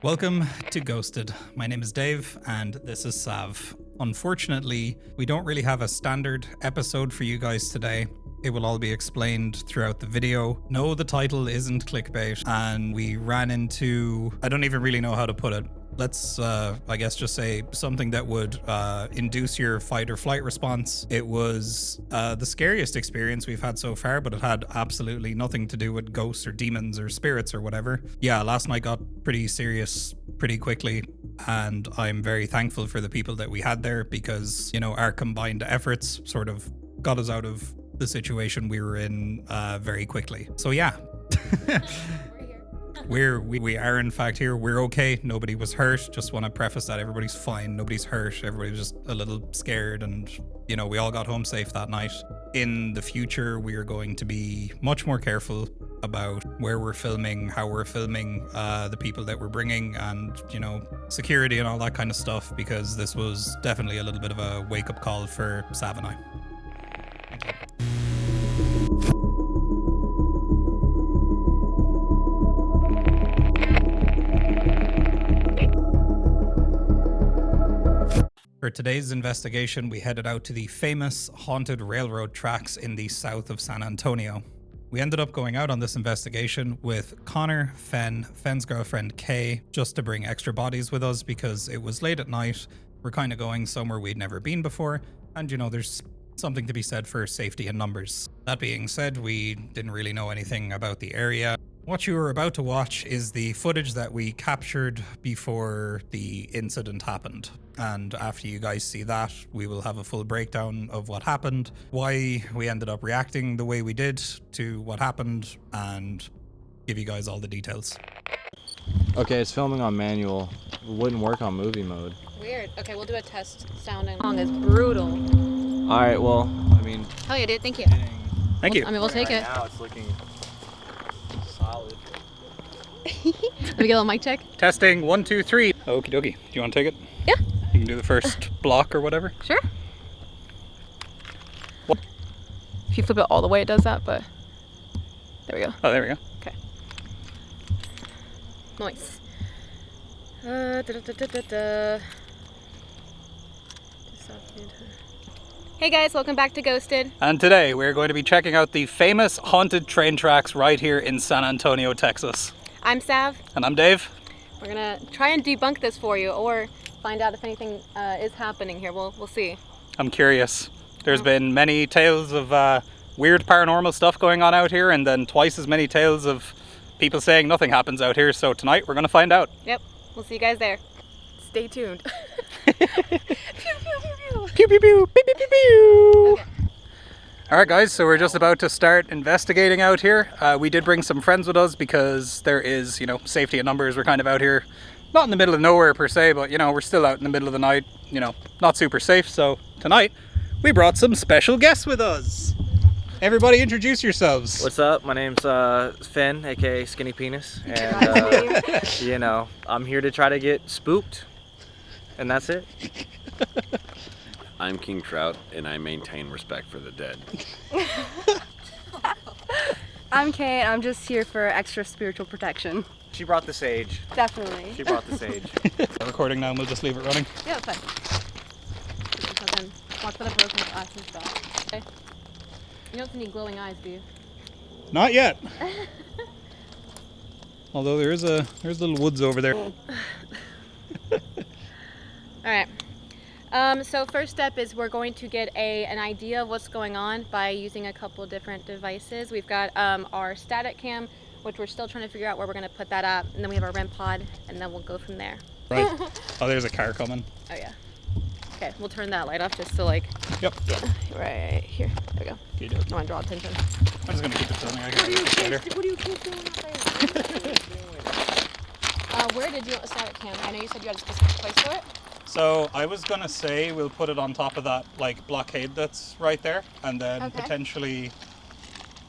Welcome to Ghosted. My name is Dave and this is Sav. Unfortunately, we don't really have a standard episode for you guys today. It will all be explained throughout the video. No, the title isn't clickbait, and we ran into, I don't even really know how to put it. Let's, I guess, just say something that would induce your fight or flight response. It was the scariest experience we've had so far, but it had absolutely nothing to do with ghosts or demons or spirits or whatever. Yeah, last night got pretty serious pretty quickly, and I'm very thankful for the people that we had there because, you know, our combined efforts sort of got us out of the situation we were in very quickly. So yeah. We are in fact here. We're okay. Nobody was hurt. Just want to preface that everybody's fine. Nobody's hurt. Everybody's just a little scared, and you know, we all got home safe that night. In the future, we are going to be much more careful about where we're filming, how we're filming, the people that we're bringing, and you know, security and all that kind of stuff, because this was definitely a little bit of a wake-up call for Sav and I. Thank you. For today's investigation, we headed out to the famous haunted railroad tracks in the south of San Antonio. We ended up going out on this investigation with Connor, Fenn's girlfriend Kay, just to bring extra bodies with us because it was late at night. We're kind of going somewhere we'd never been before, and you know, there's something to be said for safety in numbers. That being said, we didn't really know anything about the area. What you are about to watch is the footage that we captured before the incident happened. And after you guys see that, we will have a full breakdown of what happened, why we ended up reacting the way we did to what happened, and give you guys all the details. Okay, it's filming on manual. It wouldn't work on movie mode. Weird. Okay, we'll do a test sounding. Song is brutal. All right, well, I mean... Hell yeah, dude. Thank you. Thank you. I mean, we'll take it. Now it's looking solid. Let me get a little mic check. Testing, 1, 2, 3. Okie dokie. Do you want to take it? Yeah. You can do the first block or whatever. Sure. What? If you flip it all the way, it does that, but... There we go. Oh, there we go. Okay. Nice. Da-da-da-da-da-da. Hey guys, welcome back to Ghosted. And today we're going to be checking out the famous haunted train tracks right here in San Antonio, Texas. I'm Sav. And I'm Dave. We're gonna try and debunk this for you, or find out if anything is happening here. We'll see. I'm curious. There's been many tales of weird paranormal stuff going on out here, and then twice as many tales of people saying nothing happens out here. So tonight we're gonna find out. Yep, we'll see you guys there. Stay tuned. Pew pew pew, pew pew pew pew. Okay. All right, guys. So we're just about to start investigating out here. We did bring some friends with us because there is, you know, safety in numbers. We're kind of out here, not in the middle of nowhere per se, but you know, we're still out in the middle of the night. You know, not super safe. So tonight we brought some special guests with us. Everybody, introduce yourselves. What's up? My name's Fenn, aka Skinny Penis, and you know, I'm here to try to get spooked, and that's it. I'm King Trout, and I maintain respect for the dead. I'm Kay, and I'm just here for extra spiritual protection. She brought the sage. Definitely. She brought the sage. We're recording now, and we'll just leave it running. Yeah, that's fine. Watch for the broken glass and stuff. Okay. You don't need glowing eyes, do you? Not yet. Although there's little woods over there. Alright. So first step is we're going to get an idea of what's going on by using a couple different devices. We've got our static cam, which we're still trying to figure out where we're going to put that at, and then we have our REM pod, and then we'll go from there. Right. Oh, there's a car coming. Oh yeah. Okay, we'll turn that light off just so like... Yep. Yeah, right here. There we go. You do it. I want to draw attention. I'm just gonna keep it filming. I can edit it later. What are you kids doing out there? Where did you want the static cam? I know you said you had a specific place for it. So I was gonna say we'll put it on top of that like blockade that's right there, and then Okay. potentially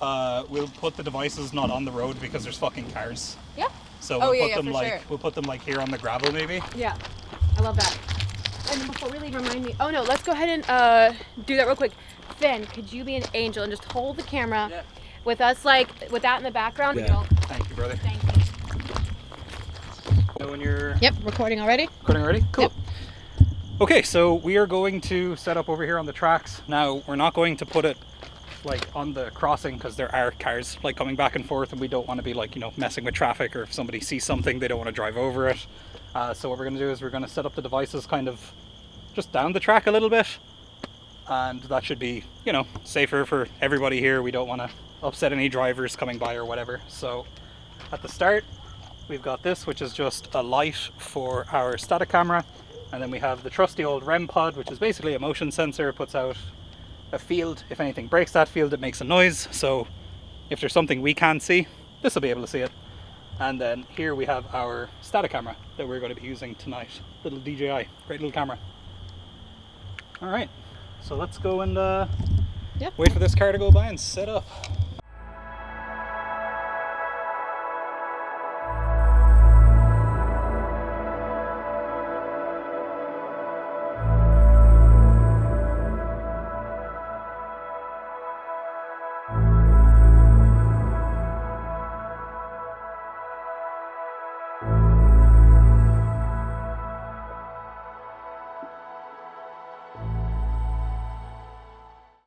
we'll put the devices not on the road because there's fucking cars. Yeah. So Oh, we'll yeah, put yeah, them for like sure. we'll put them like here on the gravel maybe. Yeah. I love that. And before we leave, remind me. Oh no, let's go ahead and do that real quick. Finn, could you be an angel and just hold the camera with us, like with that in the background? Yeah. You know, Thank you, brother. thank you. When you're Yep, recording already. recording already? Cool. Yep. Okay, so we are going to set up over here on the tracks. Now, we're not going to put it like on the crossing because there are cars like coming back and forth, and we don't want to be like, you know, messing with traffic, or if somebody sees something, they don't want to drive over it. So what we're going to do is we're going to set up the devices kind of just down the track a little bit, and that should be, you know, safer for everybody here. We don't want to upset any drivers coming by or whatever. So at the start, we've got this, which is just a light for our static camera, and then we have the trusty old REM pod, which is basically a motion sensor. It puts out a field. If anything breaks that field, it makes a noise. So if there's something we can't see, this will be able to see it. And then here we have our static camera that we're going to be using tonight. Little DJI, great little camera. All right, so let's go and wait for this car to go by and set up.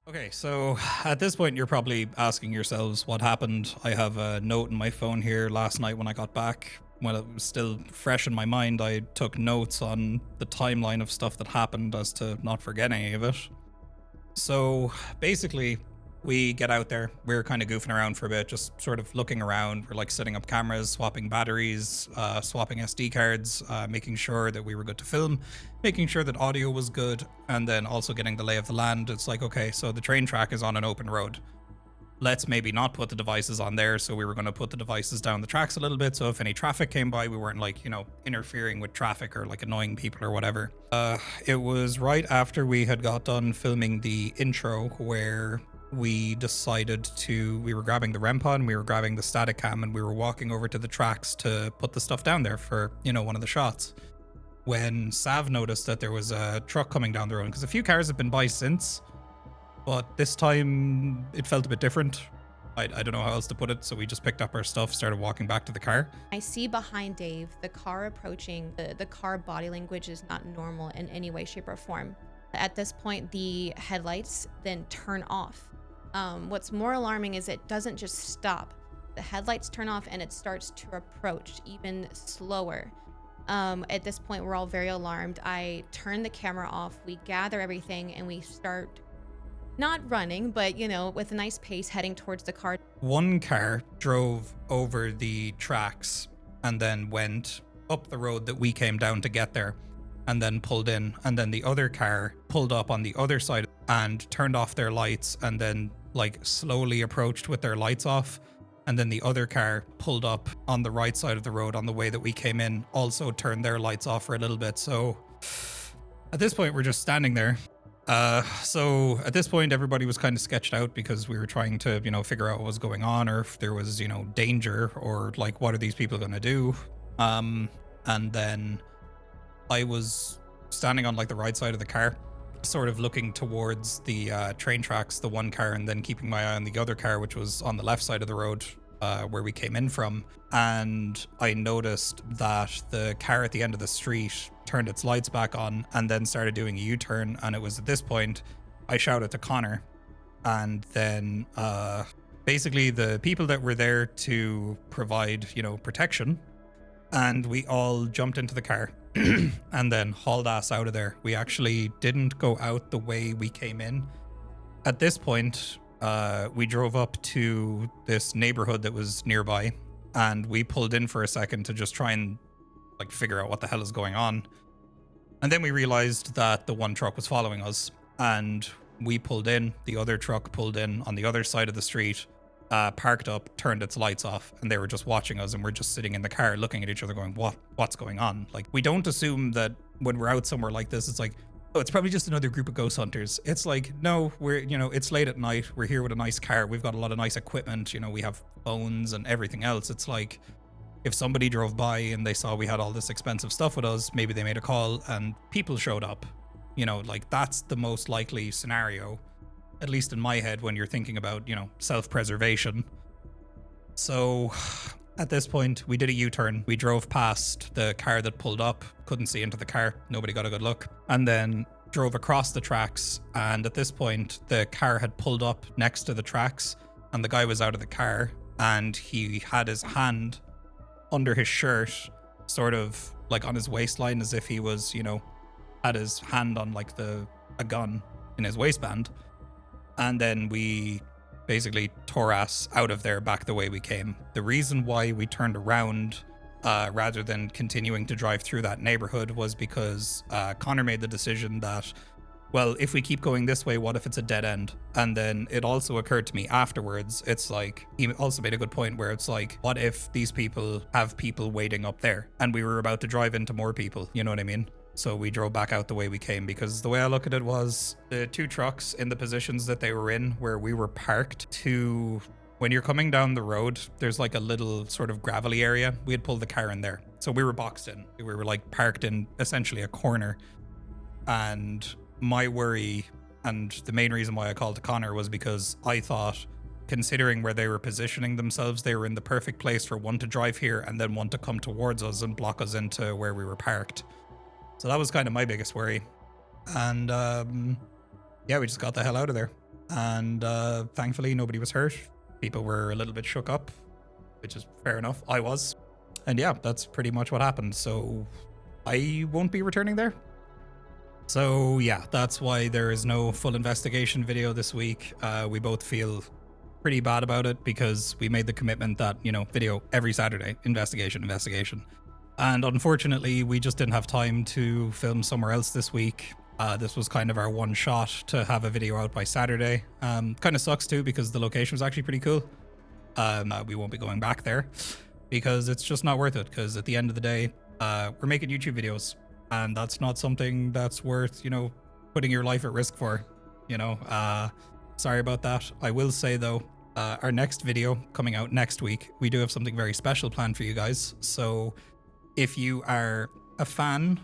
Okay, so at this point you're probably asking yourselves what happened. I have a note in my phone here. Last night when I got back, when it was still fresh in my mind, I took notes on the timeline of stuff that happened as to not forget any of it. So basically, we get out there, we're kind of goofing around for a bit, just sort of looking around. We're like setting up cameras, swapping batteries, swapping SD cards, making sure that we were good to film, making sure that audio was good, and then also getting the lay of the land. It's like, okay, so the train track is on an open road. Let's maybe not put the devices on there. So we were going to put the devices down the tracks a little bit, so if any traffic came by, we weren't like, you know, interfering with traffic or like annoying people or whatever. It was right after we had got done filming the intro where we decided we were grabbing the REM pod and we were grabbing the static cam, and we were walking over to the tracks to put the stuff down there for, you know, one of the shots, when Sav noticed that there was a truck coming down the road, because a few cars have been by since, but this time it felt a bit different. I don't know how else to put it, so we just picked up our stuff, started walking back to the car. I see behind Dave the car approaching. The car body language is not normal in any way, shape, or form. At this point, the headlights then turn off. What's more alarming is it doesn't just stop. The headlights turn off and it starts to approach even slower. At this point, we're all very alarmed. I turn the camera off, we gather everything, and we start not running, but, you know, with a nice pace heading towards the car. One car drove over the tracks and then went up the road that we came down to get there, and then pulled in, and then the other car pulled up on the other side and turned off their lights, and then like slowly approached with their lights off, and then the other car pulled up on the right side of the road on the way that we came in, also turned their lights off for a little bit. So at this point we're just standing there. So at this point everybody was kind of sketched out because we were trying to, you know, figure out what was going on, or if there was, you know, danger, or like what are these people going to do. And then I was standing on like the right side of the car, sort of looking towards the train tracks, the one car, and then keeping my eye on the other car, which was on the left side of the road where we came in from. And I noticed that the car at the end of the street turned its lights back on and then started doing a U-turn. And it was at this point I shouted to Connor, and then basically the people that were there to provide, you know, protection, and we all jumped into the car and then hauled ass out of there. We actually didn't go out the way we came in. At this point, we drove up to this neighborhood that was nearby, and we pulled in for a second to just try and like figure out what the hell is going on. And then we realized that the one truck was following us, and we pulled in, the other truck pulled in on the other side of the street, parked up, turned its lights off, and they were just watching us, and we're just sitting in the car looking at each other going, what's going on? Like, we don't assume that when we're out somewhere like this, it's like, oh, it's probably just another group of ghost hunters. It's like, no, we're, you know, it's late at night, we're here with a nice car, we've got a lot of nice equipment, you know, we have phones and everything else. It's like, if somebody drove by and they saw we had all this expensive stuff with us, maybe they made a call and people showed up. You know, like, that's the most likely scenario, at least in my head, when you're thinking about, you know, self-preservation. So At this point, we did a U-turn. We drove past the car that pulled up, couldn't see into the car. Nobody got a good look. And then drove across the tracks. And at this point, the car had pulled up next to the tracks and the guy was out of the car and he had his hand under his shirt, sort of like on his waistline, as if he was, you know, had his hand on like a gun in his waistband. And then we basically tore ass out of there back the way we came. The reason why we turned around rather than continuing to drive through that neighborhood was because Connor made the decision that, well, if we keep going this way, what if it's a dead end? And then it also occurred to me afterwards, it's like, he also made a good point where it's like, what if these people have people waiting up there and we were about to drive into more people, you know what I mean? So we drove back out the way we came, because the way I look at it was the two trucks in the positions that they were in where we were parked to, when you're coming down the road, there's like a little sort of gravelly area. We had pulled the car in there. So we were boxed in. We were like parked in essentially a corner. And my worry, and the main reason why I called Connor, was because I thought, considering where they were positioning themselves, they were in the perfect place for one to drive here and then one to come towards us and block us into where we were parked. So that was kind of my biggest worry. And yeah, we just got the hell out of there. And thankfully, nobody was hurt. People were a little bit shook up, which is fair enough. I was. And yeah, that's pretty much what happened. So I won't be returning there. So yeah, that's why there is no full investigation video this week. We both feel pretty bad about it because we made the commitment that, you know, video every Saturday, investigation. And unfortunately, we just didn't have time to film somewhere else this week. This was kind of our one shot to have a video out by Saturday. Kind of sucks too, because the location was actually pretty cool. We won't be going back there because it's just not worth it. Because at the end of the day, we're making YouTube videos, and that's not something that's worth, you know, putting your life at risk for, you know. Sorry about that. I will say though, our next video coming out next week, we do have something very special planned for you guys. So if you are a fan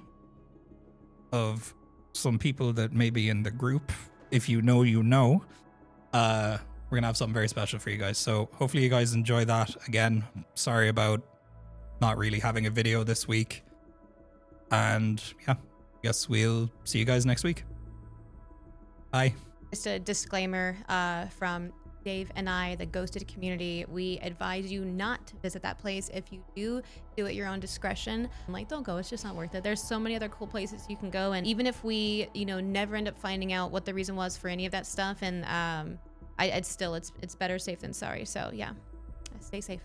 of some people that may be in the group, if you know, you know, we're gonna have something very special for you guys. So hopefully you guys enjoy that. Again, sorry about not really having a video this week. And yeah, I guess we'll see you guys next week. Bye. Just a disclaimer from Dave and I, the ghosted community, we advise you not to visit that place. If you do at your own discretion. Like, don't go, it's just not worth it. There's so many other cool places you can go, and even if we, you know, never end up finding out what the reason was for any of that stuff, and it's better safe than sorry. So yeah, stay safe.